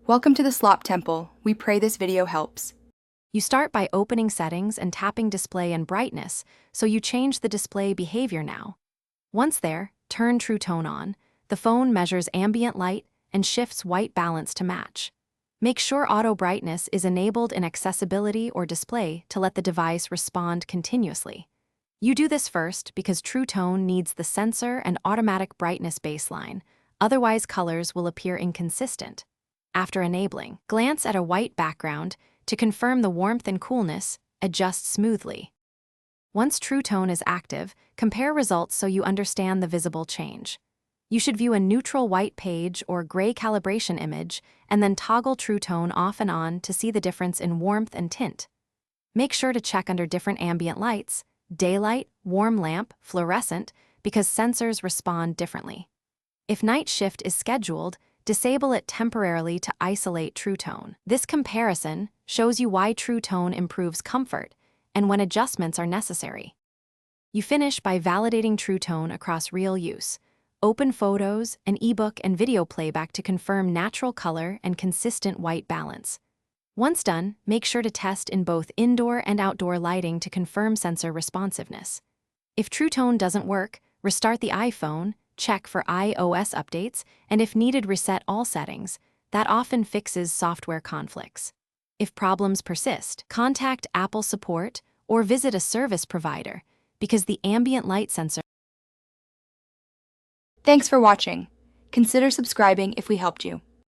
Welcome to the Slop Temple. We pray this video helps. You start by opening settings and tapping display and brightness, so you change the display behavior now. Once there, turn True Tone on. The phone measures ambient light and shifts white balance to match. Make sure auto brightness is enabled in accessibility or display to let the device respond continuously. You do this first because True Tone needs the sensor and automatic brightness baseline, otherwise colors will appear inconsistent. After enabling, glance at a white background to confirm the warmth and coolness, adjust smoothly. Once True Tone is active, compare results so you understand the visible change. You should view a neutral white page or gray calibration image and then toggle True Tone off and on to see the difference in warmth and tint. Make sure to check under different ambient lights, daylight, warm lamp, fluorescent, because sensors respond differently. If night shift is scheduled, disable it temporarily to isolate True Tone. This comparison shows you why True Tone improves comfort and when adjustments are necessary. You finish by validating True Tone across real use. Open photos, an ebook, and video playback to confirm natural color and consistent white balance. Once done, make sure to test in both indoor and outdoor lighting to confirm sensor responsiveness. If True Tone doesn't work, restart the iPhone, check for iOS updates, and if needed, reset all settings. That often fixes software conflicts. If problems persist, contact Apple support or visit a service provider because the ambient light sensor. Thanks for watching. Consider subscribing if we helped you.